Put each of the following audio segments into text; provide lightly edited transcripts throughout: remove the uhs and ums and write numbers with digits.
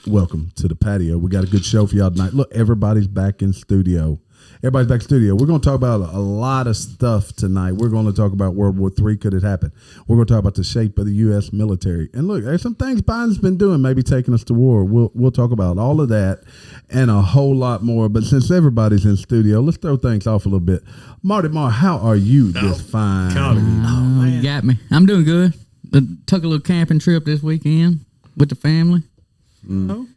welcome to the patio. We got a good show for y'all tonight. Look, everybody's back in studio. We're going to talk about a lot of stuff tonight. We're going to talk about World War III. Could it happen? We're going to talk about the shape of the U.S. military. And look, there's some things Biden's been doing, maybe taking us to war. We'll talk about all of that and a whole lot more. But since everybody's in studio, let's throw things off a little bit. Marty, how are you this fine? Man. You got me. I'm doing good. Took a little camping trip this weekend with the family. Up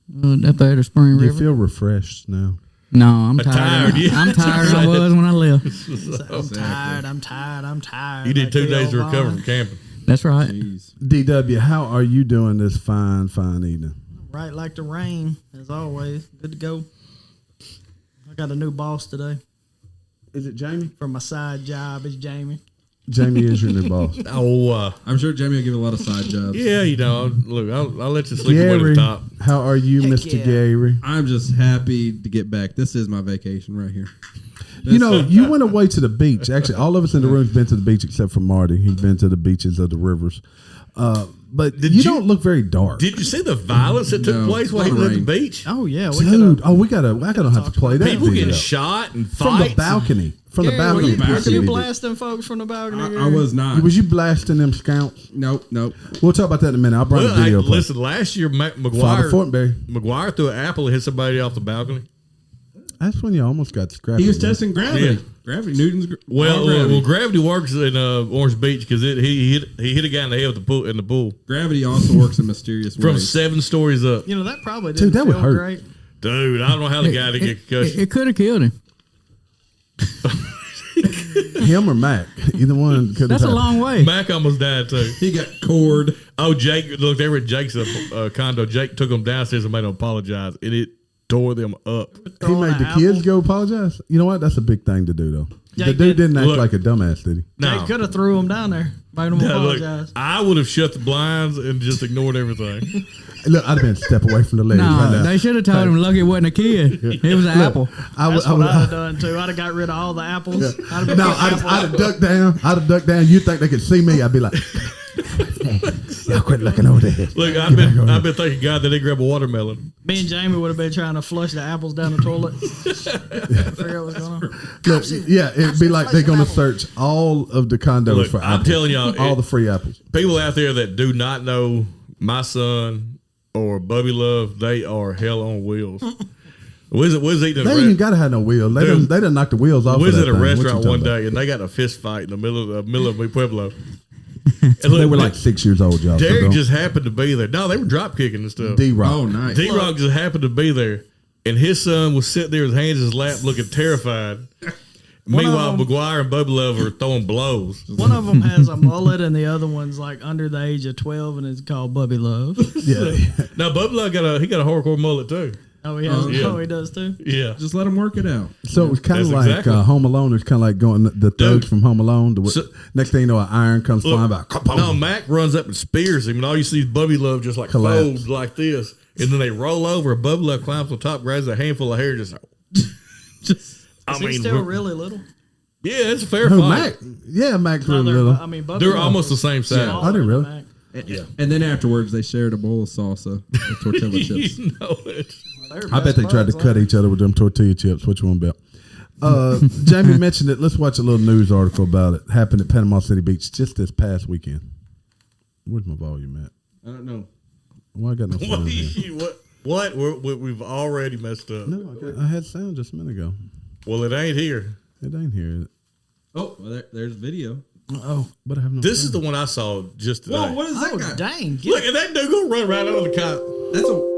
there at the Spring River. Do you feel refreshed now? No, I'm tired. I'm tired I was when I left. I'm tired. You did 2 days to recover from camping. That's right. Jeez. DW, how are you doing this fine evening? Right like the rain, as always. Good to go. I got a new boss today. Is it Jamie? For my side job, it's Jamie. Jamie is your new boss. I'm sure Jamie will give a lot of side jobs. Yeah, look, I'll let you sleep away at the top. How are you, Mr. Gary? I'm just happy to get back. This is my vacation right here. You went away to the beach. Actually, all of us in the room have been to the beach except for Marty. He's been to the beaches of the rivers. But you don't look very dark. Did you see the violence that took place while he was at the beach? Oh yeah, dude. I gotta have to play that. People video. getting shot and fights from the balcony. Were you blasting folks from the balcony? I was not. Was you blasting them scouts? Nope. We'll talk about that in a minute. I'll bring the video. Listen, last year McGuire threw an apple and hit somebody off the balcony. That's when you almost got scrapped. He was testing gravity. Yeah. Gravity. Well, gravity works in Orange Beach because he hit a guy in the head in the pool. Gravity also works in mysterious ways. From 7 stories up. That probably didn't feel would hurt. Great. Dude, I don't know how the guy didn't get concussion. It could have killed him. Him or Mac, either one. That's a long way. Mac almost died too. He got cored. Oh, Jake! Look, they were at Jake's condo. Jake took them downstairs and made them apologize, and it tore them up. He made the kids go apologize. You know what? That's a big thing to do, though. The dude didn't act like a dumbass, did he? No. Jake could have threw him down there, made him apologize. Look, I would have shut the blinds and just ignored everything. Look, I'd have been a step away from the ladies right now. They should have told him, look, it wasn't a kid. It was an apple. That's what I'd have done, too. I'd have got rid of all the apples. Yeah. I'd have ducked down. You'd think they could see me. I'd be like, y'all quit looking over there. Look, I've been thanking God that they grab a watermelon. Me and Jamie would have been trying to flush the apples down the toilet. Figure out what's going on. Look, yeah, it'd be like they're going to search all of the condos for apples. I'm telling y'all. All the free apples. People out there that do not know my son or Bubby Love, they are hell on wheels. They ain't even got to have no wheels. They done knocked the wheels off. We was at a restaurant one day and they got a fist fight in the middle of my Pueblo. And look, they were like 6 years old, y'all. Derek just happened to be there. No, they were drop kicking and stuff. D-Rock. Oh, nice. D-Rock just happened to be there, and his son was sitting there with his hands in his lap looking terrified. Meanwhile, McGuire and Bubby Love are throwing blows. One of them has a mullet, and the other one's like under the age of 12, and it's called Bubby Love. Yeah. Now, Bubby Love got a hardcore mullet too. Oh, he has. Oh, he does too. Yeah. Just let him work it out. So it was kind of like Home Alone. It's kind of like going the thugs from Home Alone. Next thing you know, an iron comes flying by. No, Mac runs up and spears him, and all you see is Bubby Love just like folds like this, and then they roll over. Bubby Love climbs on top, grabs a handful of hair, just. Is he still really little? Yeah, it's a fair fight. Mac's really little. They're almost the same size. I didn't really. Yeah. And then afterwards, they shared a bowl of salsa with tortilla chips. You know it. I bet they tried to cut each other with them tortilla chips. What you want about? Jamie mentioned it. Let's watch a little news article about it. Happened at Panama City Beach just this past weekend. Where's my volume at? I don't know. Well, I got no sound here. What? We've already messed up. No, I had sound just a minute ago. Well, it ain't here. It ain't here. Oh, well, there's video. Oh, but I have no. This is the one I saw just today. Whoa, what is that guy? Dang! Look at that dude go run right out of the cop.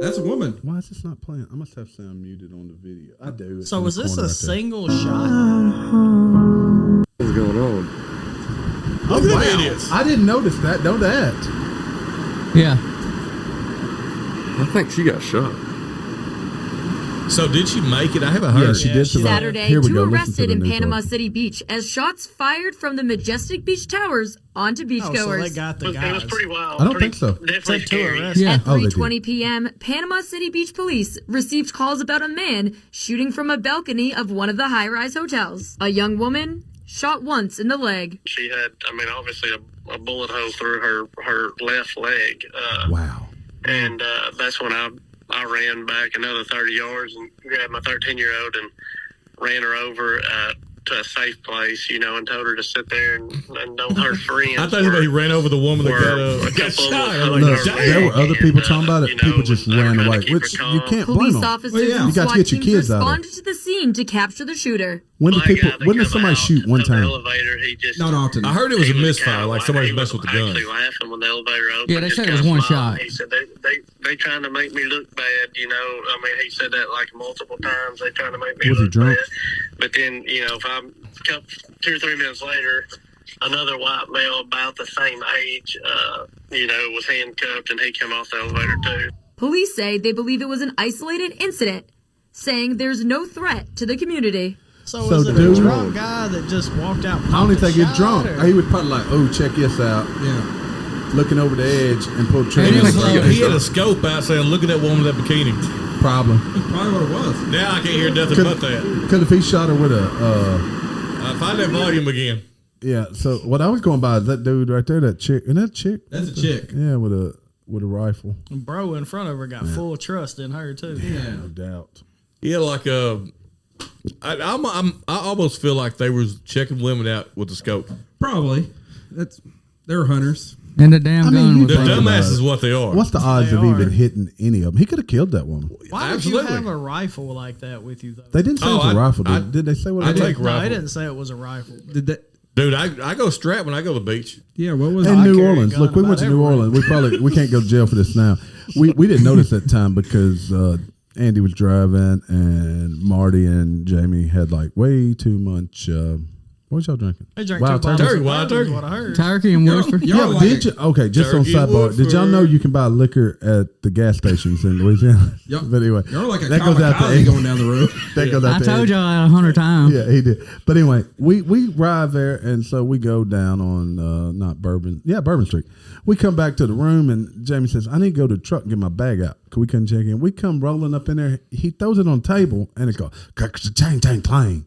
That's a woman. Why is this not playing? I must have sound muted on the video. I do. So was this a single shot? What's going on? Look at the idiots. I didn't notice that. Know that. Yeah. I think she got shot. So did she make it? I haven't heard. Yeah, she did survive. Saturday, two arrested in Panama City Beach as shots fired from the majestic beach towers onto beachgoers. So they got the guys. It was pretty wild. I don't think so. Definitely scary. Yeah. At 3:20 p.m., Panama City Beach police received calls about a man shooting from a balcony of one of the high-rise hotels. A young woman shot once in the leg. She had, obviously a bullet hole through her left leg. Wow. And that's when I I ran back another 30 yards and grabbed my 13-year-old and ran her over to a safe place, you know, and told her to sit there and don't hurt friends. I thought he ran over the woman that got shot. Look, there were other people talking about it. People just ran away, which you can't blame Police them. officers and You got to SWAT get your teams kids out of responded to the scene to capture the shooter. When Black guy that when did come somebody out shoot one of the time? elevator, he just, Not often. I heard it was a he misfire, kinda like somebody he messed with the gun. actually laughing when the elevator opened. Yeah, they just said it was kinda one smiling. shot. He said they trying to make me look bad, you know. I mean, he said that like multiple times. They trying to make me Was he look drunk? bad. But then, you know, if I'm 2 or 3 minutes later, another white male about the same age, you know, was handcuffed and he came off the elevator too. Police say they believe it was an isolated incident, saying there's no threat to the community. So So, was it dude- a drunk guy that just walked out? I don't even think he's shot, drunk. or- He was probably like, "Oh, check this out," Yeah. looking over the edge and pulled He trigger. was He had a scope out saying, "Look at that woman in that bikini." Problem. Probably what it was. Now I can't hear nothing but that. Because if he shot her with a, Find that volume again. yeah. So what I was going by is that dude right there, that chick, and that chick, That's a chick. yeah, with a rifle, Bro in front of her got full trust in her too. no doubt. Yeah, like I almost feel like they was checking women out with the scope. Probably. They were hunters. And the damn I mean, gun you was They're think like, about dumbasses it. is what they are. What's the odds They of are. even hitting any of them? He could have killed that woman. Why Absolutely. would you have a rifle like that with you though? They didn't say it Oh, was a I- rifle. I- Did they say what I it was? take No, rifle. they didn't say it was a rifle. Did that? Dude, I go strapped when I go to the beach. Yeah. What was In I it? New carry a Orleans. gun Look, we about went to New everywhere. Orleans. We can't go to jail for this now. We didn't notice that time because Andy was driving and Marty and Jamie had like way too much. What was y'all drinking? They drank Wild 2 bottles turkey, of wild bourbon, is turkey. what I heard. turkey and Worcester. Y'all Yeah, like did you? Okay, just on Turkey sidebar. Did y'all know Woodford. you can buy liquor at the gas stations in Louisiana? Y'all- But anyway, You're like a that goes out kamikaze to going down the road. that goes out I to told Eddie. y'all that 100 times. Yeah, he did. But anyway, we arrive there, and so we go down on not Bourbon, Bourbon Street. We come back to the room, and Jamie says, "I need to go to the truck and get my bag out. Cause we couldn't check in." We come rolling up in there. He throws it on the table, and it goes chang chang clang.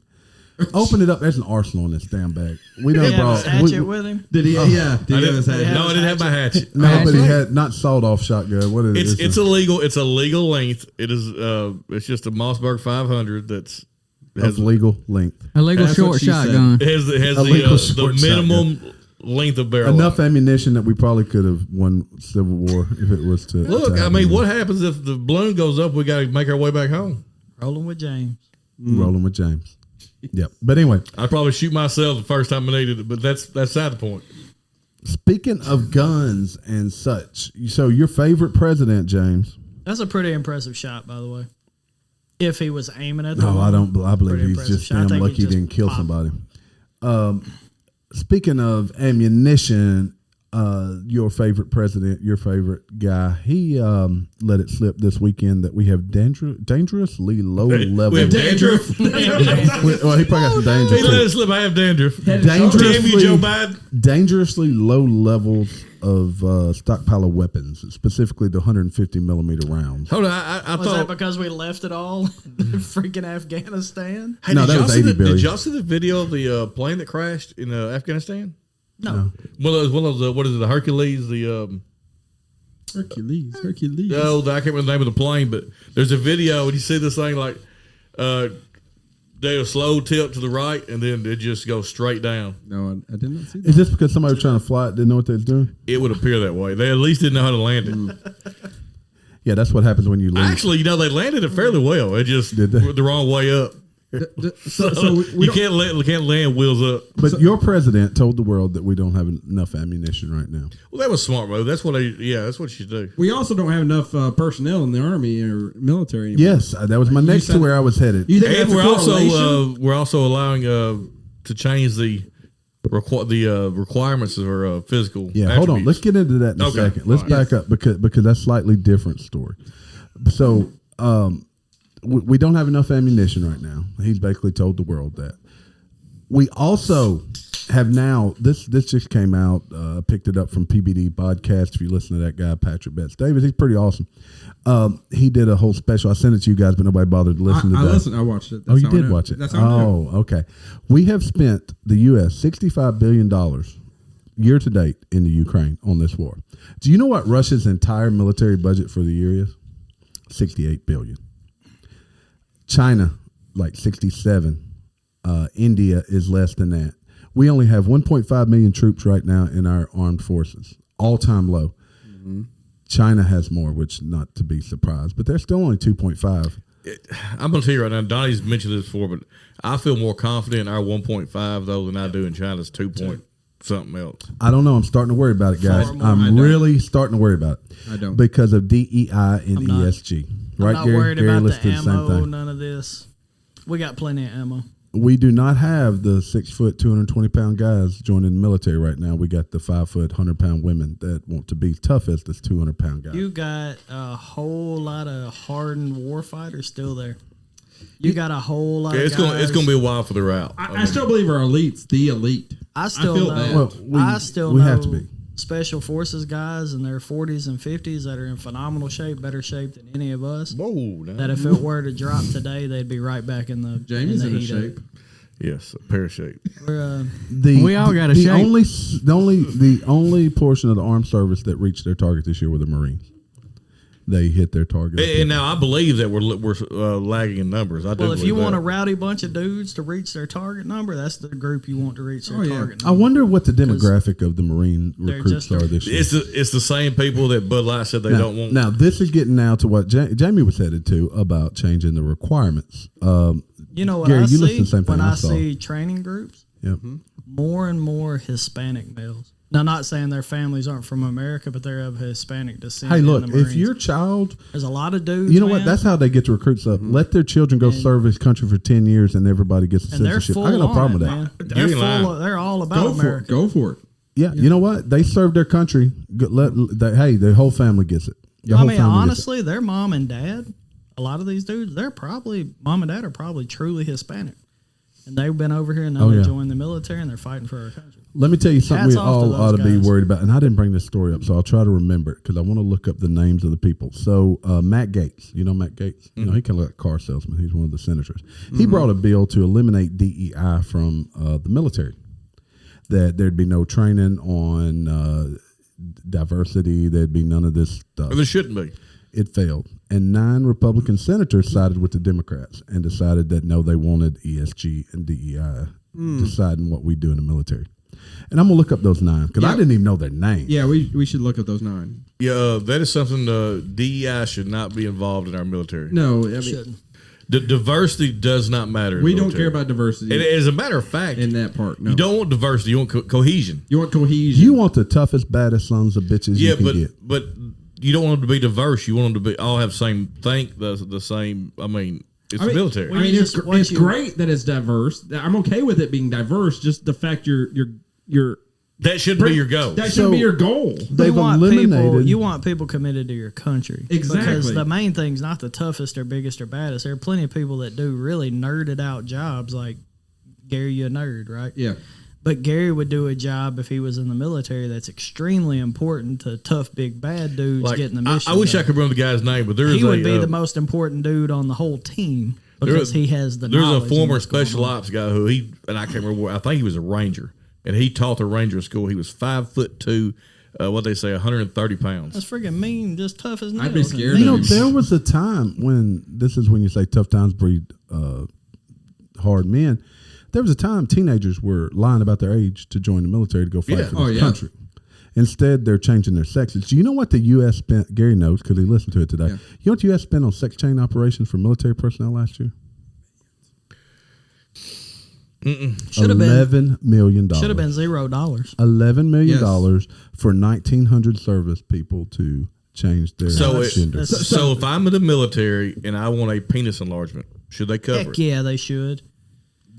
Open it up. There's an arsenal in this damn bag. We He done had a brought. hatchet with him. Did he? Yeah. Did he have his hat? No, I didn't have my hatchet. No, but he had not sawed off shotgun. What is it? It's illegal. It's a legal length. It is. It's just a Mossberg 500. That's Of legal length. A legal That's what short she said. shotgun. it has A legal short the minimum length of barrel. Enough ammunition that we probably could have won Civil War if it was to. Look, to I mean, have what happens if the balloon goes up? We got to make our way back home. Rolling with James. rolling with James. Yep. But anyway, I'd probably shoot myself the first time I needed it, but that's beside the point. speaking of guns and such, so your favorite president, James? That's a pretty impressive shot, by the way. If he was aiming at the No, I don't. I believe Pretty he's impressive just shot. I damn think he lucky he just didn't kill popped. somebody. Speaking of ammunition, your favorite president, your favorite guy, he let it slip this weekend that we have dangerously low level. We have dandruff. he Well, he probably got some danger. let too. it slip. I have dandruff. Dangerously, Damn you, Joe Biden. dangerously low levels of stockpile of weapons, specifically the 150 millimeter rounds. Hold on. I Was that thought. because we left it all in freaking Afghanistan? Hey, No, did that y'all was see 80 the, billion. Did y'all see the video of the plane that crashed in Afghanistan? No. One of those, what is it, the Hercules? Hercules. I can't remember the name of the plane, but there's a video, and you see this thing like they a slow tilt to the right, and then it just goes straight down. No, I did not see that. Is this because somebody was trying to fly it, didn't know what they was doing? It would appear that way. They at least didn't know how to land it. Yeah, that's what happens when you lose. Actually, they landed it fairly well. It just Did they? went the wrong way up. So we you don't, can't land wheels up. But your president told the world that we don't have enough ammunition right now. Well, that was smart, bro. That's what that's what you do. we also don't have enough personnel in the army or military anymore. Yes, that was my next said- to where I was headed. You think And that's we're a correlation? we're also allowing to change the requirements for physical. Yeah, hold on. Let's get into that in a Okay. second. Let's All back up because that's slightly different story. So we don't have enough ammunition right now. He's basically told the world that. We also have now, this just came out, picked it up from PBD podcast. If you listen to that guy, Patrick Betts Davis, he's pretty awesome. He did a whole special. I sent it to you guys, but nobody bothered to listen to I that. listened. I watched it. Oh, That's you how I did know. watch it. That's how I know. Oh, okay. We have spent the U.S. $65 billion year to date in the Ukraine on this war. Do you know what Russia's entire military budget for the year is? 68 billion. China, like 67. India is less than that. We only have 1.5 million troops right now in our armed forces, all-time low. Mm-hmm. China has more, which not to be surprised, but they're still only 2.5. I'm going to tell you right now, Donnie's mentioned this before, but I feel more confident in our 1.5 though than I do in China's 2 point something else. I don't know. I'm starting to worry about it, guys. I'm really starting to worry about it. I don't. Because of DEI and ESG. Right, I'm not Gary? worried Gary about listed the same ammo, thing. none of this. We got plenty of ammo. We do not have the 6 foot, 220 pound guys joining the military right now. We got the 5 foot, 100 pound women that want to be tough as this 200 pound guy. You got a whole lot of hardened warfighters still there. You got a whole lot. It's of guys. It's going to be a while for the route. I still believe our elite's the elite. I still feel know. that. Well, I still we know have to be. special forces guys in their 40s and 50s that are in phenomenal shape, better shape than any of us. Whoa, now. That if it were to drop today, they'd be right back in the. Jamie's in a heat of it. shape. Yes, a pear shape. We're, We all got a the shape. the only portion of the armed service that reached their target this year were the Marines. They hit their target. And now I believe that we're lagging in numbers. I do. well, if you believe want a that. rowdy bunch of dudes to reach their target number, that's the group you want to reach their target I number. wonder what the demographic of the Marine they're recruits just- are this year. It's the same people that Bud Light said they don't want. Now, this is getting now to what Jamie was headed to about changing the requirements. You know what Gary, I you see listened to the same thing when I I saw. see training groups? Yep. More and more Hispanic males. Now, not saying their families aren't from America, but they're of Hispanic descent. Hey, in look, the if Marines. your child, There's a lot of dudes. you know what? man, That's how they get to recruit stuff. Let their children go serve his country for 10 years and everybody gets a and they're citizenship. full I got no on problem it, with that. man. You They're ain't lying. full. They're all about Go for America. it. Go for it. Yeah, you know what? They serve their country. Hey, their whole family gets it. Your I whole mean, family gets it. honestly, their mom and dad, a lot of these dudes, mom and dad are probably truly Hispanic. And they've been over here and now they joined the military and they're fighting for our country. Let me tell you something Hats we off to all those ought to be guys. worried about. And I didn't bring this story up, so I'll try to remember it because I want to look up the names of the people. So Matt Gaetz, you know Matt Gaetz? You know, he kind of like a car salesman. He's one of the senators. He brought a bill to eliminate DEI from the military, that there'd be no training on diversity. There'd be none of this stuff. Or there shouldn't be. It failed. And 9 Republican senators sided with the Democrats and decided that no, they wanted ESG and DEI deciding what we do in the military. And I'm going to look up those 9 because I didn't even know their names. Yeah, we should look at those 9. Yeah, that is something DEI should not be involved in our military. No, I mean, Shouldn't. The diversity does not matter. in we the don't military. care about diversity And as a matter of fact, in that part. No. you don't want diversity. You want cohesion. You want cohesion. You want the toughest, baddest sons of bitches Yeah, you can get. but you don't want them to be diverse. You want them to be all have the same think, the same. I mean, it's the military. I mean, it's Once you- great that it's diverse. I'm okay with it being diverse. Just the fact you're That shouldn't be your goal. that should be your goal. They've eliminated. You want people committed to your country. Exactly. Because the main thing's not the toughest or biggest or baddest. There are plenty of people that do really nerded out jobs like Gary, you a nerd, right? Yeah. But Gary would do a job if he was in the military that's extremely important to tough, big, bad dudes Like, getting the mission. I wish I done. could remember the guy's name, but there is He would a be the most important dude on the whole team because he has the There's knowledge a of former what's going special on. ops guy who and I can't remember. I think he was a ranger, and he taught the ranger school. He was 5'2", what they say, 130 pounds. That's freaking mean, just tough as nails. I'd be scared You know, of there was a time when this is when you say tough times breed hard men. There was a time teenagers were lying about their age to join the military to go fight for this country. Instead, they're changing their sexes. Do you know what the U.S. spent? Gary knows because he listened to it today. Yeah. You know what the U.S. spent on sex change operations for military personnel last year? Should have been $11 million. $0. $11 $11 million for 1,900 service people to change their gender. So if I'm in the military and I want a penis enlargement, should they cover Heck it? yeah, they should.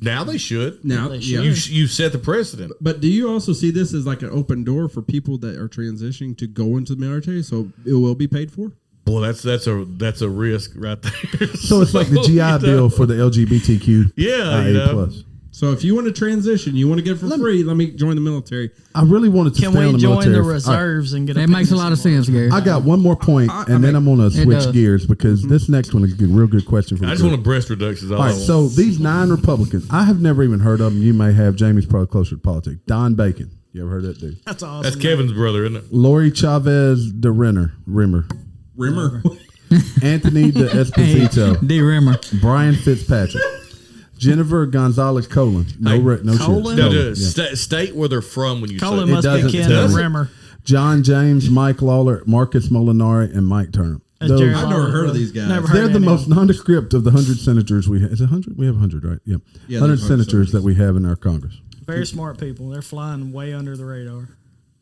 Now they should. Now, They yeah. should. You set the precedent. But do you also see this as like an open door for people that are transitioning to go into the military, so it will be paid for? Boy, that's a risk right there. So it's like the GI Bill for the LGBTQ Yeah, IA plus. So if you want to transition, you want to get it for free, let me join the military. I really wanted to Can stay on we the join military. the All right. reserves and get That makes a lot of sense, Gary. I got one more point, and then I'm going to switch does. gears because this next one is a real good question for I the just group. want a breast reduction. All right, so these 9 Republicans, I have never even heard of them. You may have. Jamie's probably closer to politics. Don Bacon. You ever heard of that dude? That's awesome. that's Kevin's brother, isn't it? Lori Chavez de Rimmer. Rimmer. Anthony De Esposito, D. Rimmer. Brian Fitzpatrick, Jennifer Gonzalez Colon. No shit. Colon? No, Colon, state where they're from when you Colin say must be doesn't kin tell to me. Rimmer. John James, Mike Lawler, Marcus Molinari, and Mike Turner. That's Those- Jerry I've never Lawler's heard of brother. these guys. Never heard They're of the any most of them. nondescript of the 100 senators we have. Is it 100? We have 100, right? Yeah. Yeah, 100 there's 100 senators that we have in our Congress. Very smart people. They're flying way under the radar.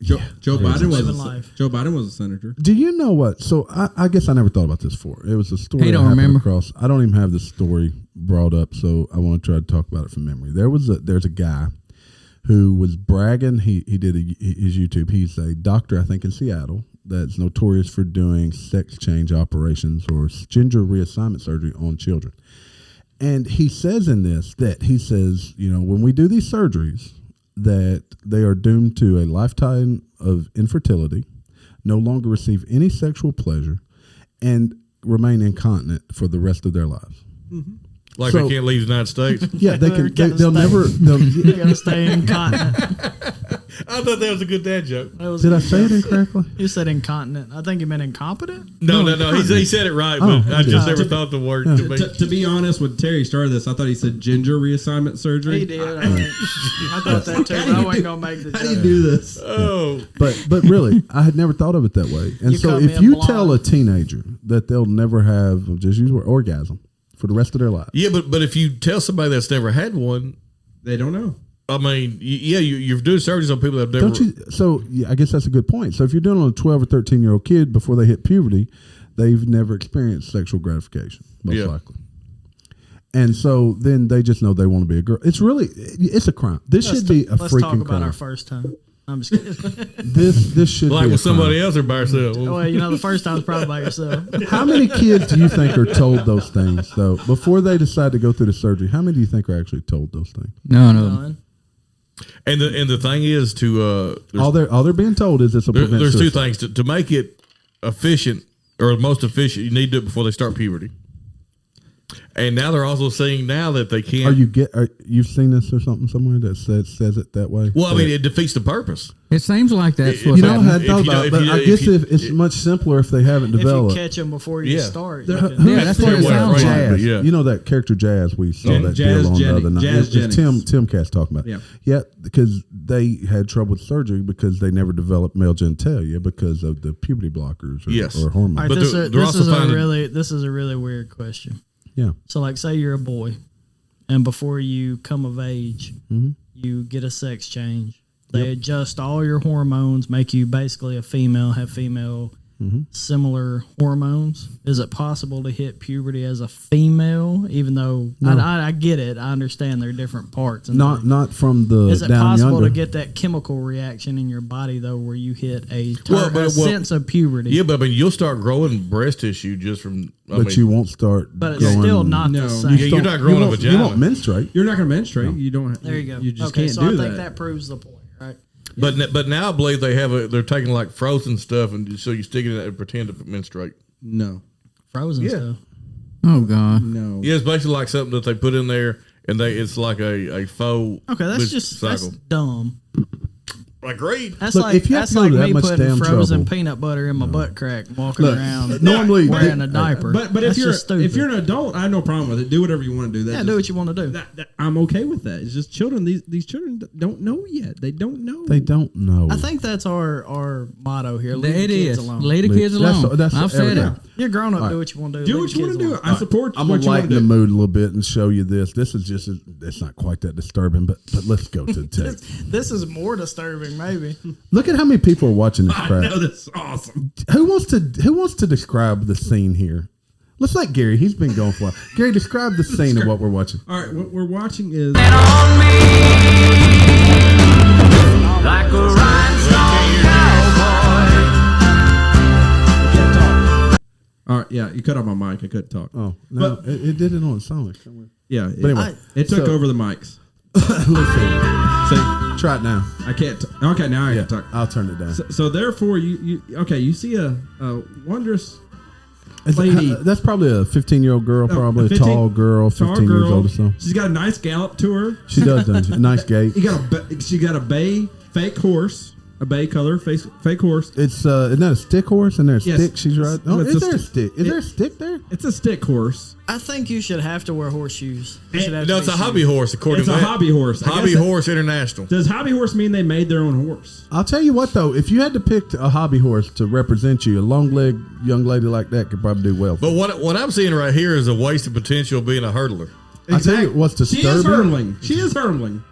Joe Biden Living life. Joe Biden was a senator. Do you know what? So I guess I never thought about this before. It was a story He I don't happened remember. across. I don't even have the story brought up, so I want to try to talk about it from memory. There's a guy who was bragging. He did his YouTube. He's a doctor, I think, in Seattle that's notorious for doing sex change operations or gender reassignment surgery on children. And he says in this that he says, when we do these surgeries, that they are doomed to a lifetime of infertility, no longer receive any sexual pleasure, and remain incontinent for the rest of their lives. Like So- they can't leave the United States. Yeah, they can. Gotta They'll stay. never. You gotta stay incontinent. I thought that was a good dad joke. That was Did a I good say it joke. incorrectly? You said incontinent. I think you meant incompetent. No. He said it right, Oh, but I okay. just never thought the word to me. To be honest, when Terry started this, I thought he said ginger reassignment surgery. He did. I thought that too. But I wasn't gonna make the How do you joke. do this? Oh, But really, I had never thought of it that way. And You so, cut me if a you blind. tell a teenager that they'll never have, just use the word orgasm for the rest of their life, yeah, but if you tell somebody that's never had one, They don't know. I mean, you're doing surgeries on people that have never. don't you? So, yeah, I guess that's a good point. So, if you're doing it on a 12 or 13-year-old kid before they hit puberty, they've never experienced sexual gratification, most Yeah. likely. And so then they just know they want to be a girl. It's a crime. This should be a Let's talk freaking about crime. our first time. I'm just kidding. This should Like be a with somebody crime. else or by yourself. well, the first time's probably by yourself. How many kids do you think are told those things though before they decide to go through the surgery? How many do you think are actually told those things? No. None. And the thing is to All they're being told is it's a prevent there's two suicide. things to make it efficient or most efficient. You need to do it before they start puberty. And now they're also saying now that they can't. You've seen this or something somewhere that says it that way? Well, I mean, it defeats the purpose. It seems like that's You what's I happening. hadn't thought about it, but I guess it's much simpler if they haven't If you developed. catch them before you Yeah. start, Who- you can- Yeah, that's what it sounds like. Jazz. Yeah. You know that character Jazz we saw that Jazz deal on the other Jennings. night. Jazz It's Jennings. Tim Cass talking about. Yeah. Yeah, because they had trouble with surgery because they never developed male genitalia because of the puberty blockers Yes. or hormones. All right, But this, they're is, this, also is a finding- really, this is a really weird question. Yeah. So, like, say you're a boy, and before you come of age, Mm-hmm. you get a sex change. They adjust all your hormones, make you basically a female, have female Mm-hmm. similar hormones. Is it possible to hit puberty as a female? Even though No. I get it, I understand they're different parts. And Not from the is it down possible yonder. to get that chemical reaction in your body though, where you hit a, Well, a sense of puberty? Yeah, but I mean, you'll start growing breast tissue just from. But you won't start. But it's growing- still not No. the same. Yeah, you're not growing a you won't, vagina. You won't menstruate. You're not going to menstruate. You don't. There you go. You just okay, can't so do I that. think that proves the point, right? But now I believe they have they're taking like frozen stuff and so you stick it in it and pretend to menstruate. No. Frozen Yeah. stuff. Oh God. No. Yeah, it's basically like something that they put in there and it's like a faux. Okay, that's that's dumb. Agreed. That's Look, like if you have that's to go like to that me much putting damn frozen trouble- peanut butter in my butt crack, walking Look, around normally wearing a diaper. But That's if you're just stupid. if you're an adult, I have no problem with it. Do whatever you want to do. That yeah, do what you want to do. I'm okay with that. It's just children. These children don't know yet. They don't know. They don't know. I think that's our motto here. Leave It the kids is. alone. Leave the kids That's- alone. that's I've said everything. it. You're grown up. All Do right. what you want to do. Do Leave what the you kids want to do. alone. I support I'm what gonna you want lighten to the do. mood a little bit and show you this. This is just it's not quite that disturbing, but let's go to the tape. This is more disturbing, maybe. Look at how many people are watching this I crap. know this is awesome. Who wants to describe the scene here? Let's let Gary. He's been going for a while. Gary, describe the scene of what we're watching. All right, what we're watching is all right. Yeah, you cut off my mic. I couldn't talk. Oh no, it did it on its own. Yeah, But anyway, it took so- over the mics. Let's see. See, Try it now. I can't. Okay, now I Yeah, can talk. I'll turn it down. So therefore, you see a wondrous Is it- lady. that's probably a 15-year-old girl, probably a 15 tall girl, 15 years old or so. She's got a nice gallop to her. She does, doesn't she? A nice gait. She got a bay fake horse, A bay color fake horse. It's isn't that a stick horse? And there's a Yes. stick she's riding. Oh, It's is a there a stick. stick? Is there a stick there? It's a stick horse. I think you should have to wear horseshoes. You should have No, to it's be a hobby shoes. horse, according It's to a that. hobby horse. I Hobby guess that- Horse International. Does hobby horse mean they made their own horse? I'll tell you what though, if you had to pick a hobby horse to represent you, a long leg young lady like that could probably do well. But what I'm seeing right here is a wasted potential of being a hurdler. I tell you what's She is disturbing. hurdling. She is hurdling.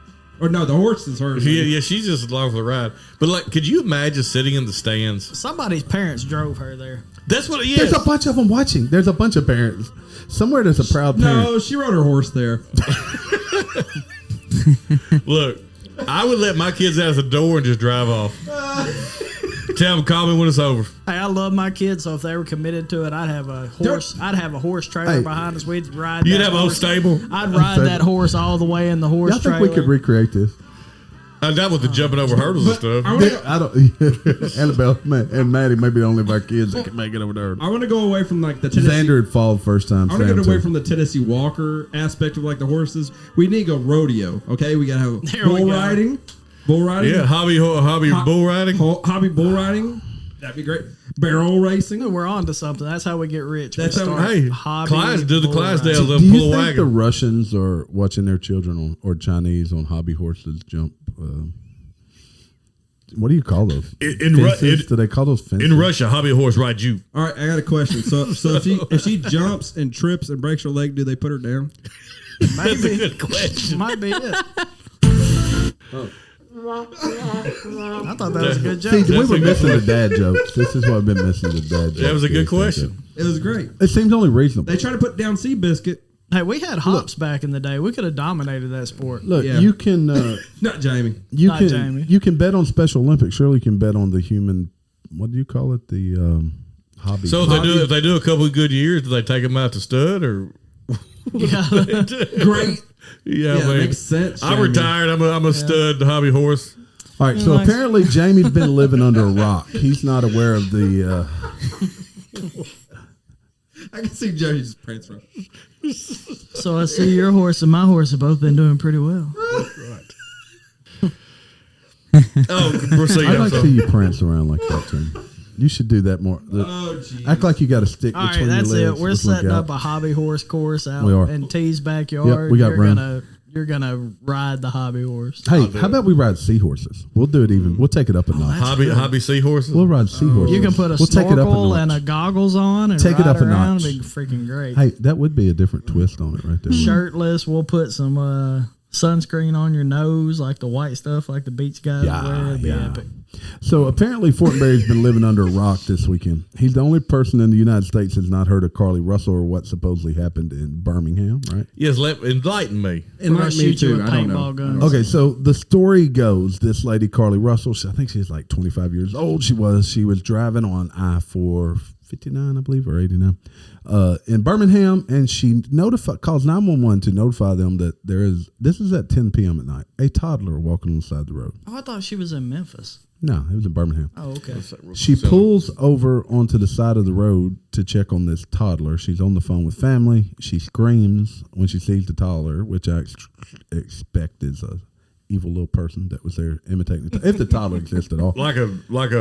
Or no, the horse is hurdling. Yeah, she's just along for the ride. But like, could you imagine sitting in the stands? Somebody's parents drove her there. That's what it is. There's a bunch of them watching. There's a bunch of parents. Somewhere there's a proud parent. No, she rode her horse there. Look, I would let my kids out of the door and just drive off. Tell them, call me when it's over. Hey, I love my kids, so if they were committed to it, I'd have a horse. I'd have a horse trailer Hey. behind us. We'd ride. You'd that have a whole horse. stable. I'd ride that horse all the way in the horse Y'all think trailer. we could recreate this? That with the jumping over hurdles and stuff. I don't. Annabelle and Maddie may be the only of our kids that can make it over there. I want to go away from like the Tennessee. Xander had fallen first time. I want to Sam get away too. from the Tennessee Walker aspect of like the horses. We need to go rodeo. Okay, we gotta have There we bull go. riding. Bull riding. Yeah, hobby bull riding. Hobby bull riding. That'd be great. Barrel racing. We're on to something. That's how we get rich. That's we how- start Hey, hobby Clyde, do the bull Clydesdales riding. Do and you pull a think the wagon. Russians are watching their children on, or Chinese on hobby horses jump? What do you call those? In Fences? Do they call those fences? In Russia, hobby horse ride you. All right, I got a question. So if she jumps and trips and breaks her leg, do they put her down? That's a good question. Might be it. I thought that was a good joke. See, we That's were a good missing the dad jokes. This is what I've been missing the dad jokes. That was a good question. It was great. It seems only reasonable. They try to put down Seabiscuit. Hey, we had hops back in the day. We could have dominated that sport. Look, Yeah. you can Not Jamie. Not Jamie. you can bet on Special Olympics. Surely you can bet on the human. What do you call it? The hobby. So if they do a couple of good years, do they take them out to stud or? Yeah. Great. Yeah, Yeah, makes sense, I'm Jamie. retired. I'm a stud hobby horse. All right, so Nice. apparently Jamie's been living under a rock. He's not aware of the. I can see Jamie just prance around. So I see your horse and my horse have both been doing pretty well. Oh, proceed. I'd I'm like to sorry. see you prance around like that, Jamie. You should do that more. Oh, geez. Act like you got a stick All right, between that's your legs. it. We're Let's look setting out. up a hobby horse course out We are. in T's backyard. Yep, we got room. You're gonna ride the hobby horse. Hey, how about we ride seahorses? We'll do it even. We'll take it up a notch. Hobby seahorses. We'll ride seahorses. You can put a We'll take it up snorkel a and notch. a goggles on and Take it ride up a around. notch. It'd be freaking great. Hey, that would be a different twist on it right there. Shirtless. We'll put some sunscreen on your nose, like the white stuff, like the beach guys wear. It'd be epic. So apparently Fortenberry's been living under a rock this weekend. He's the only person in the United States that's not heard of Carlee Russell or what supposedly happened in Birmingham, right? Yes, enlighten me. We're gonna Enlighten me shoot you too. with I don't know. paintball guns. Okay, so the story goes, this lady, Carlee Russell, I think she's like 25 years old. She was driving on I-459, I believe, or 89, in Birmingham, and she calls 911 to notify them that this is at 10 p.m. at night, a toddler walking on the side of the road. Oh, I thought she was in Memphis. No, it was in Birmingham. Oh, okay. She pulls over onto the side of the road to check on this toddler. She's on the phone with family. She screams when she sees the toddler, which I expect is a evil little person that was there imitating if the toddler exists at all. Like a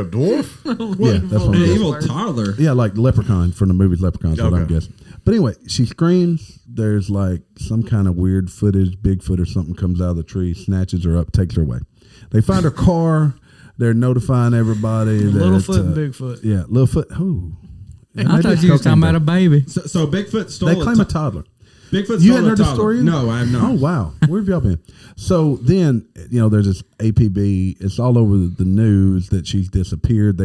dwarf. Yeah, that's what An I'm guessing. evil toddler. Yeah, like Leprechaun from the movie Leprechaun. That's what I'm Okay. guessing. But anyway, she screams. There's like some kind of weird footage, Bigfoot or something comes out of the tree, snatches her up, takes her away. They find her car. They're notifying everybody. Littlefoot and Bigfoot. Yeah, Littlefoot. Who? I thought you was talking about a baby. So Bigfoot stole They claim a a toddler. Bigfoot You stole hadn't a heard the toddler. story? No, I have not. Oh wow, where have y'all been? So then, there's this APB. It's all over the news that she's disappeared.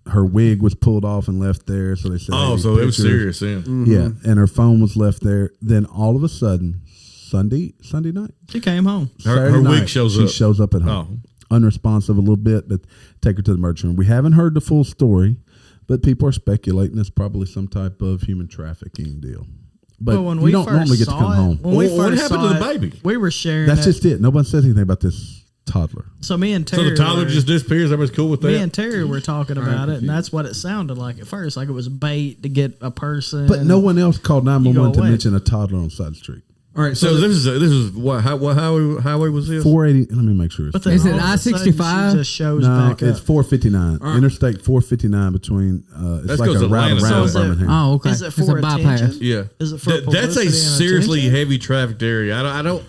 Her wig was pulled off and left there. So they said, Oh, hey, so it was pictures. serious then. Mm-hmm. Yeah, and her phone was left there. Then all of a sudden, Sunday night, She came home. Her Saturday wig night, shows she up. shows up at home, unresponsive a little bit, but take her to the emergency room. We haven't heard the full story, but people are speculating it's probably some type of human trafficking deal. But when you we don't first normally get to saw come it, home. when we What first happened saw to the it, baby? We were sharing. That's it. just it. Nobody says anything about this toddler. So me and So Terry. the toddler were- just disappears. Everybody's cool with that. Me and Terry were talking about it, and that's what it sounded like at first. Like it was bait to get a person. But no one else called 911 to away. mention a toddler on the side of the street. All right, So this is what highway was this? 480. Let me make sure. It's Is it all of a sudden, I-65? she just shows no, back it's up. 459. right. Interstate 459 between. It's That like goes a to route Atlanta. around So is it- Birmingham. Oh, okay. Is it It's a for bypass. attention? Yeah, Is it for that's a publicity and seriously attention? heavy trafficked area. I don't.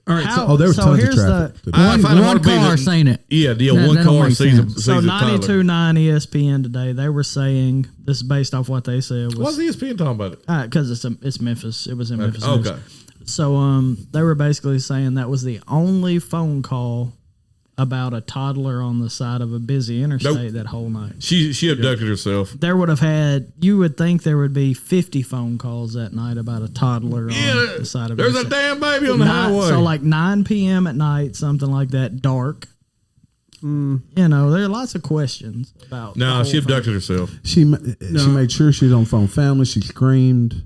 all right. How- Oh, there was so tons of here's traffic. I find it One hard to believe car that- seen it. Yeah, That- one that don't car make sees sense. a So Tyler. 92.9 ESPN today, they were saying, this is based off what they said, Why's was ESPN talking about it? because it's Memphis. It was in Memphis. News. Okay. So they were basically saying that was the only phone call about a toddler on the side of a busy interstate Nope. that whole night. She abducted herself. There would have had, you would think there would be 50 phone calls that night about a toddler on the side of There's a interstate. damn baby on the highway. So like 9 p.m. at night, something like that, dark. You know, there are lots of questions about. the No, whole she thing. abducted herself. She made sure she was on phone family. She screamed.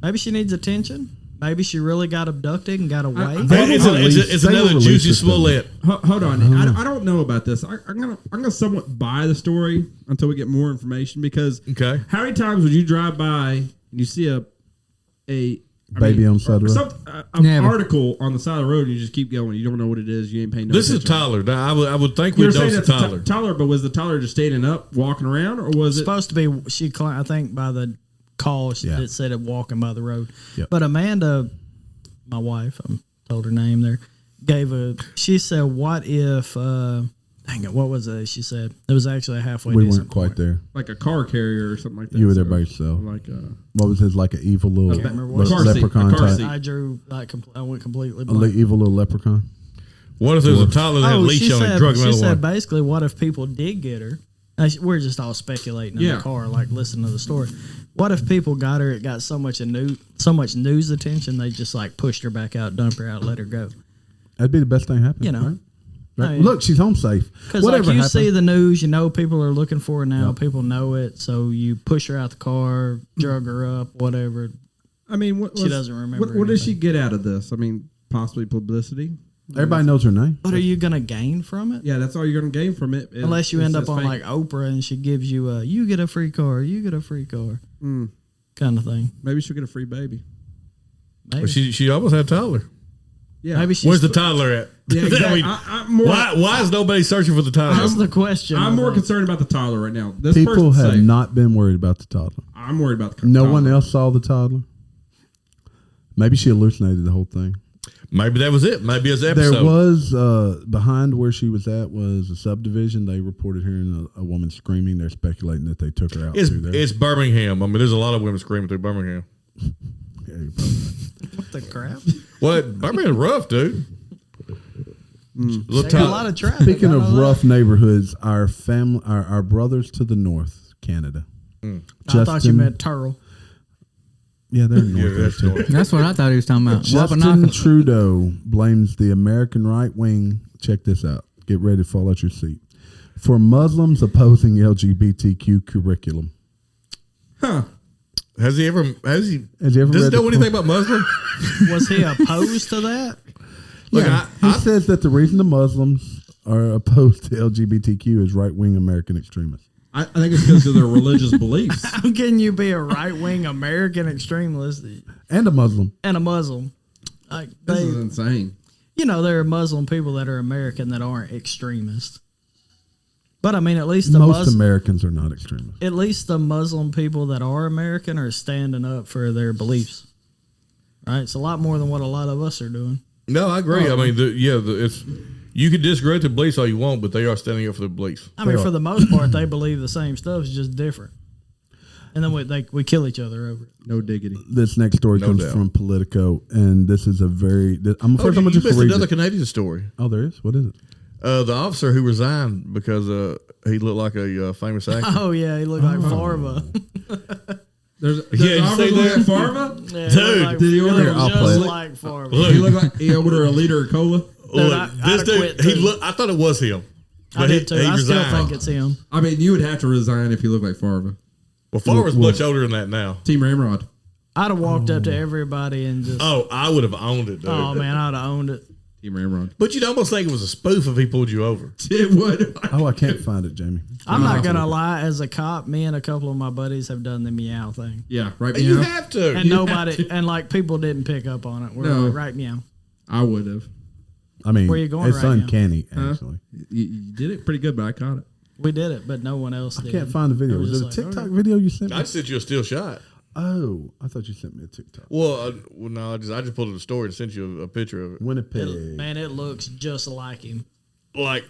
Maybe she needs attention. Maybe she really got abducted and got away. It's They will another release Juicy this thing. Smollett. Hold on. I don't know about this. I'm gonna somewhat buy the story until we get more information because Okay. how many times would you drive by and you see a Baby on the side of the road? an Never. article on the side of the road and you just keep going. You don't know what it is. You ain't paying no This is attention. Tyler. Now, I would think You we were know saying it's that's Tyler. Tyler, but was the Tyler just standing up, walking around, or was it? Supposed to be, I think by the call, Yeah. it said it walking by the road. Yep. But Amanda, my wife, I told her name there, she said, what if, dang it, what was it? She said, it was actually a halfway We decent weren't quite point. there. Like a car carrier or something like that. You were there So, by yourself. Like What was his, like an evil little can't remember what car seat, leprechaun a car type? seat. I drew, I went completely A blank. evil little leprechaun. What if there's a Tyler that had a leash on and drug she another said one? basically, what if people did get her? We're just all speculating in Yeah. the car, like listening to the story. What if people got her? It got so much news attention, they just like pushed her back out, dumped her out, let her go. That'd be the best thing happening. You know. right? Right. I mean- Look, she's home safe. Because Whatever like you happened. see the news, you know people are looking for her now. Yep. People know it, so you push her out the car, drug her up, whatever. I mean, She doesn't remember What does she anything. get out of this? I mean, possibly publicity. Everybody knows her name. What are you gonna gain from it? Yeah, that's all you're going to gain from it. Unless you It end says up on fake. like Oprah and she gives you you get a free car, you get a free car, kind of thing. Maybe she'll get a free baby. Maybe. But she almost had Tyler. Yeah. Maybe she's Where's the Tyler at? Yeah, I exactly. mean, I'm more. why is nobody searching for the Tyler? That's the question. I'm I more think. concerned about the toddler right now. This People person's have safe. not been worried about the toddler. I'm worried about the No toddler. one else saw the toddler. Maybe she hallucinated the whole thing. Maybe that was it. Maybe it's an episode. There was behind where she was at was a subdivision. They reported hearing a woman screaming. They're speculating that they took her out through there. It's Birmingham. I mean, there's a lot of women screaming through Birmingham. Yeah, you're probably What the crap? What? Birmingham's rough, dude. Little They got a Tyler- lot of traffic. Speaking I of know that. rough neighborhoods, our family, our brothers to the north, Canada. I thought you meant Turl. Yeah, they're north Yeah, there that's too. north. That's what I thought he was talking about. Justin Wapanaka. Trudeau blames the American right wing. Check this out. Get ready to fall out your seat. For Muslims opposing LGBTQ curriculum. Has he ever? Has he ever Does he read know the- anything about Muslim? Was he opposed to that? Look, Yeah, I- he says that the reason the Muslims are opposed to LGBTQ is right wing American extremists. I think it's because of their religious beliefs. How can you be a right wing American extremist And a Muslim. and a Muslim? Like This is they, insane. you know, there are Muslim people that are American that aren't extremists. But I mean, at least the Most Americans are not extremists. at least the Muslim people that are American are standing up for their beliefs. Right? It's a lot more than what a lot of us are doing. No, I agree. I mean, it's you can disagree with the beliefs all you want, but they are standing up for their beliefs. I mean, for the most part, they believe the same stuff. It's just different. And then we kill each other over it. No diggity. This next story No comes doubt. from Politico, and this is a very. I'm Oh, first. I'm you gonna just missed read another it. Canadian story. Oh, there is. What is it? The officer who resigned because he looked like a famous actor. Oh yeah, he looked like Farva. There's Yeah, you see that? Farva? Yeah, Dude, he looked like, did he he order- looked I'll just play it. like Farva. He looked like he ordered a liter of cola. Dude, Look, I'd this have dude, quit, he too. look. I thought it was him. I But did too. he I still resigned. think it's him. I mean, you would have to resign if you look like Farva. Well, Farmer's much older than that now. Team Ramrod. I'd have walked up to everybody and just, Oh, I would have owned it, dude. oh man, I'd have owned it. He ramrod. But you'd almost think it was a spoof if he pulled you over. It would. Oh, I can't find it, Jamie. I'm not gonna lie. As a cop, me and a couple of my buddies have done the meow thing, Yeah, right. You Meow. have to. and nobody and like people didn't pick up on it. We're No. like, right meow. I would have. I mean, Where you going it's right now? uncanny, actually. You did it pretty good, but I caught it. We did it, but no one else did. I can't find the video. It was Was it a just like, TikTok okay. video you sent me? I sent you a still shot. Oh, I thought you sent me a TikTok. Well, no, I just pulled up a story and sent you a picture of it. Winnipeg. Man, it looks just like him. Like,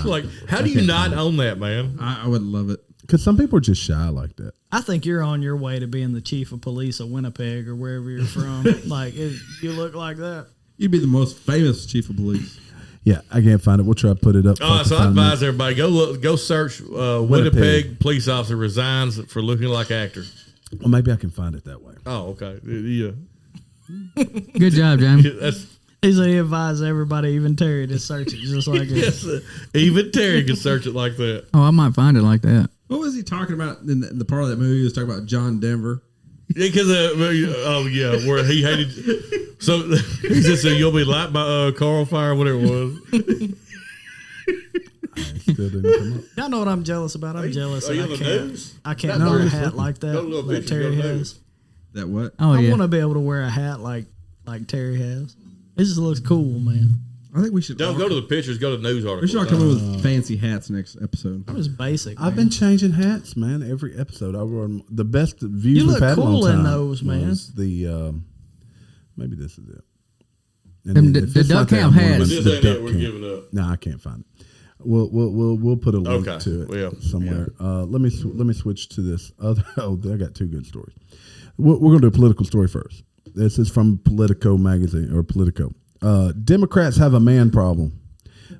like, how do you not own that, man? I would love it. Because some people are just shy like that. I think you're on your way to being the chief of police of Winnipeg or wherever you're from. Like, you look like that. You'd be the most famous chief of police. Yeah, I can't find it. We'll try to put it up. So I advise everybody go search Winnipeg Winnipeg. police officer resigns for looking like actor. Well, maybe I can find it that way. Oh, okay, yeah. Good job, Jamie. That's He said he advised everybody, even Terry, to search it just like it. yes. Even Terry can search it like that. Oh, I might find it like that. What was he talking about in the part of that movie? He was talking about John Denver. Yeah, because where he hated. So he just said, "You'll be like my car on fire," whatever it was. Still didn't come up. Y'all know what I'm jealous about? I'm jealous Are you that on the news? I can't Not wear a news. hat like that Go to little that pictures, Terry go to has. news. That what? Oh, I yeah. want to be able to wear a hat like Terry has. It just looks cool, man. I think we should. Don't go to the pictures. Go to the news We articles. should all come up with fancy hats next episode. I'm just basic. I've man. been changing hats, man, every episode. I wore the best views You we've look had in a long cool in time those, man. was the maybe this is it. And Them then if the it's not duck that, camp I'm gonna hats. go This to the ain't it. duck We're camp. giving up. No, I can't find it. We'll put a link Okay. to it Well, somewhere. Let me switch to this other. Oh, I got two good stories. We're going to do a political story first. This is from Politico magazine or Politico. Democrats have a man problem.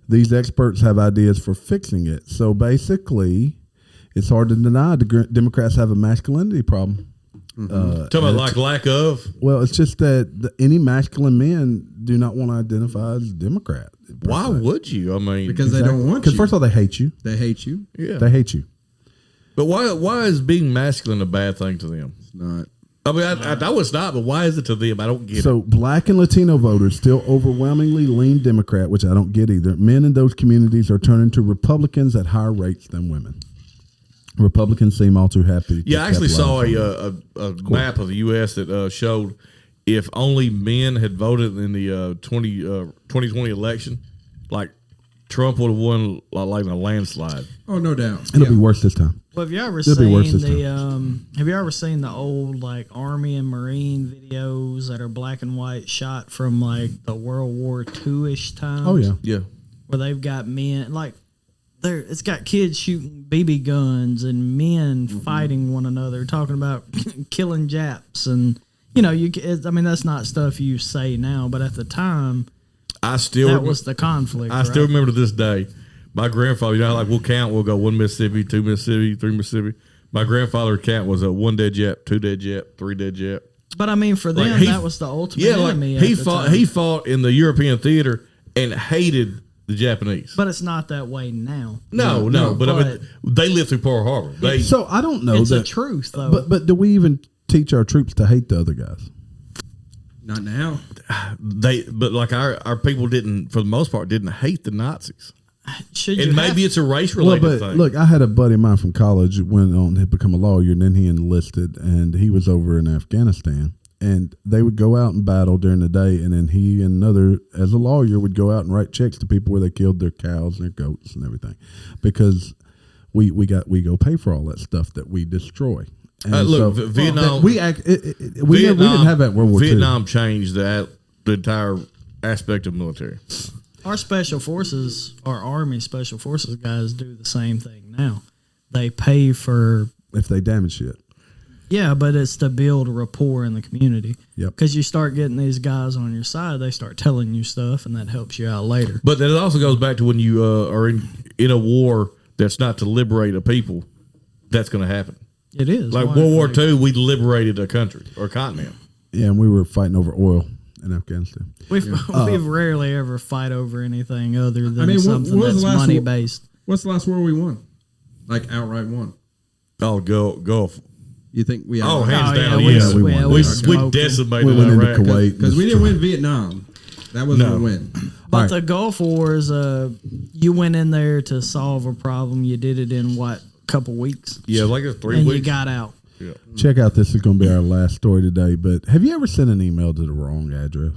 These experts have ideas for fixing it. So basically, it's hard to deny the Democrats have a masculinity problem. Talking about like lack of. Well, it's just that any masculine men do not want to identify as Democrat. Why would you? I mean, Because they don't want you. Because first of all, they hate you. They hate you. yeah. They hate you. But why is being masculine a bad thing to them? It's not. I mean, I know it's not, but why is it to them? I don't get it. So black and Latino voters still overwhelmingly lean Democrat, which I don't get either. Men in those communities are turning to Republicans at higher rates than women. Republicans seem all too happy. Yeah, I actually saw capitalize on a map of the U.S. that showed if only men had voted in the 2020 election, like Trump would have won like in a landslide. Oh, no doubt. It'll be worse this time. Well, have you ever It'll be worse seen this have you ever seen the old like Army and Marine videos that are black and white shot from like the World War II-ish times? Oh yeah. Yeah. Where they've got men like it's got kids shooting BB guns and men fighting one another, talking about killing Japs, and I mean that's not stuff you say now, but at the time that was the conflict. I still remember to this day. My grandfather, like we'll count, we'll go 1 Mississippi, 2 Mississippi, 3 Mississippi. My grandfather's count was a 1 dead Jap, 2 dead Jap, 3 dead Jap. But I mean, for them, Like, that was the ultimate Yeah, like enemy. he at the fought. time. He fought in the European theater and hated the Japanese. But it's not that way now. No, but I mean, they lived through Pearl Harbor. So I don't know It's that the truth, though. But do we even teach our troops to hate the other guys? Not now. But like our people didn't, for the most part, didn't hate the Nazis. Should And you maybe it's a race Well, related but thing. look, I had a buddy of mine from college went on to become a lawyer, and then he enlisted, and he was over in Afghanistan. And they would go out and battle during the day, and then he and another, as a lawyer, would go out and write checks to people where they killed their cows and their goats and everything, because we go pay for all that stuff that we destroy. And look, so, Vietnam. we didn't have that in World War II. Vietnam changed the entire aspect of military. Our special forces, our Army special forces guys do the same thing now. They pay for If they damage shit. Yeah, but it's to build rapport in the community. Yep. Because you start getting these guys on your side, they start telling you stuff, and that helps you out later. But that also goes back to when you are in a war that's not to liberate a people. That's going to happen. It is. Like Why? World War II, we liberated a country or a continent. Yeah, and we were fighting over oil in Afghanistan. We've rarely ever fight over anything other than what something was the that's last money war- based. What's the last war we won? Like outright won. Oh, Gulf. You think we? Oh, had hands yeah, down, we- yeah. we won. We smoked 'em. decimated We went into Iraq. Kuwait. because we didn't win Vietnam. That was a win. But All right. the Gulf Wars, you went in there to solve a problem. You did it in what, a couple weeks? Yeah, like a 3 And weeks. you got out. Yeah. Check out. This is going to be our last story today. But have you ever sent an email to the wrong address?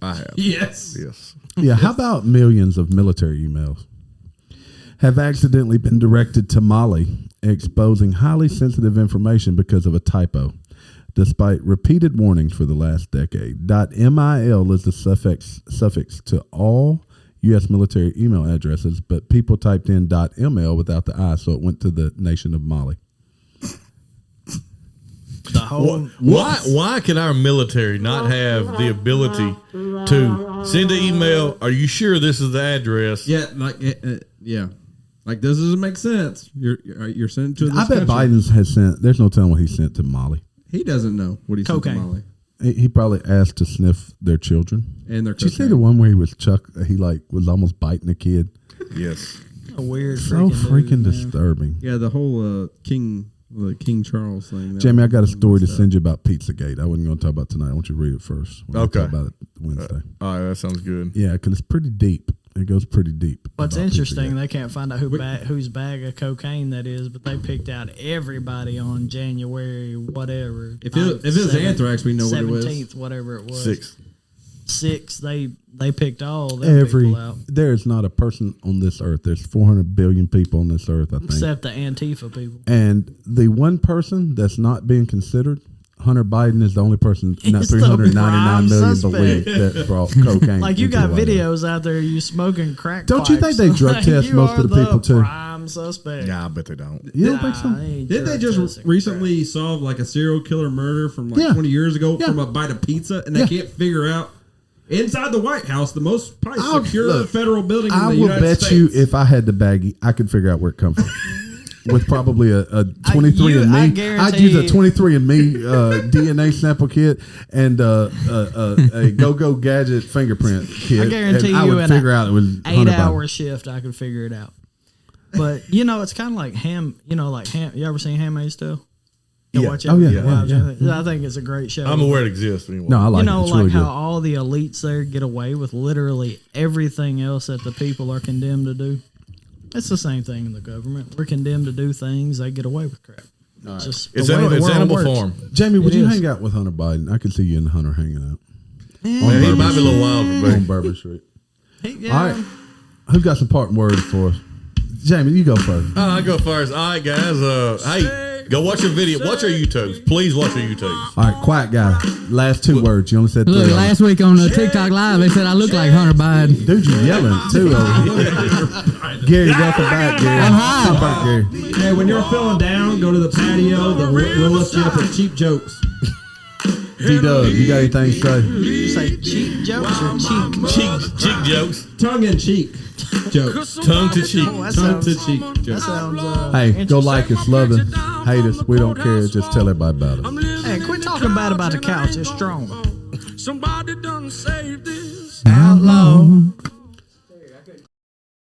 I have. Yes. Yes. Yeah. How about millions of military emails have accidentally been directed to Mali, exposing highly sensitive information because of a typo, despite repeated warnings for the last decade. .mil is the suffix to all U.S. military email addresses, but people typed in .ml without the I, so it went to the nation of Mali. The whole Why can our military not have the ability to send an email? Are you sure this is the address? Yeah, yeah. Like, this doesn't make sense. You're sending to this I bet country. Biden has sent. There's no telling what he sent to Mali. He doesn't know what he sent to Cocaine. Mali. He probably asked to sniff their children. And their Did you see cocaine. the one where he was he was almost biting a kid? Yes. a weird So freaking dude, man. disturbing. Yeah, the whole King Charles thing. Jamie, I got a story to send you about Pizzagate. I wasn't going to talk about tonight. I want you to read it first. We'll Okay. talk about it Wednesday. All right, that sounds good. Yeah, because it's pretty deep. It goes pretty deep. What's about interesting, Pizzagate. they can't find out whose bag of cocaine that is, but they picked out everybody on January whatever. If it was anthrax, we know what it was. 17th, whatever it was. 6. They picked all them people out. There is not a person on this earth. There's 400 billion people on this earth, I think. Except the Antifa people. And the one person that's not being considered, Hunter Biden is the only person, not He's the 399 million prime believe that brought cocaine. Like, you into got the White House. videos out there, you smoking crack Don't you think pipes. they drug Like, test you most are of the people, too? Prime suspect. Nah, I bet they don't. You don't think so? Nah, ain't Did they drug just testing recently solve like a serial killer murder from like Yeah. 20 years ago Yeah. from a bite of pizza, and they Yeah. can't figure out inside the White House, the most probably I'll- secure look, federal building in I the will United bet States. you if I had the baggie, I could figure out where it comes from. With probably a 23andMe. I I'd guarantee- use a 23andMe DNA sample kit and a Go-Go Gadget fingerprint kit. I guarantee and I you would in figure out it was 8-hour shift, I could figure it out. But it's kind of like ham. You ever seen Handmaid's Tale? You Yeah. watch it? Oh, yeah. I think it's a great show. I'm aware it exists anyway. No, I like it. It's like really how good. all the elites there get away with literally everything else that the people are condemned to do. It's the same thing in the government. We're condemned to do things; they get away with crap. It's just It's the way the world Animal works. Farm. Jamie, would It you is. hang out with Hunter Biden? I could see you and Hunter hanging out. Yeah, he might be a little wild for On me. Bourbon Street. Yeah. All right. Who's got some parting words for us? Jamie, you go first. I go first. All right, guys. Hey, go watch your video. Watch our YouTubes. Please watch our YouTubes. All right, quiet guy. Last 2 words. You only said 3. Look, last week on TikTok Live, they said I look like Hunter Biden. Dude, you yelling too over here. Gary, welcome back, Gary. hi. Come back, Gary. Hey, when you're feeling down, go to the patio. We'll lift you up with cheap jokes. D-Dub, you got anything to say? You say cheek jokes or cheek? Cheek jokes. Tongue in cheek jokes. Tongue to cheek. That Tongue to sounds, cheek that jokes. sounds Hey, go interesting. like us, love us, hate us. We don't care. Just tell everybody about us. Hey, quit talking bad about the couch. It's strong. Somebody done saved this. Outlaw.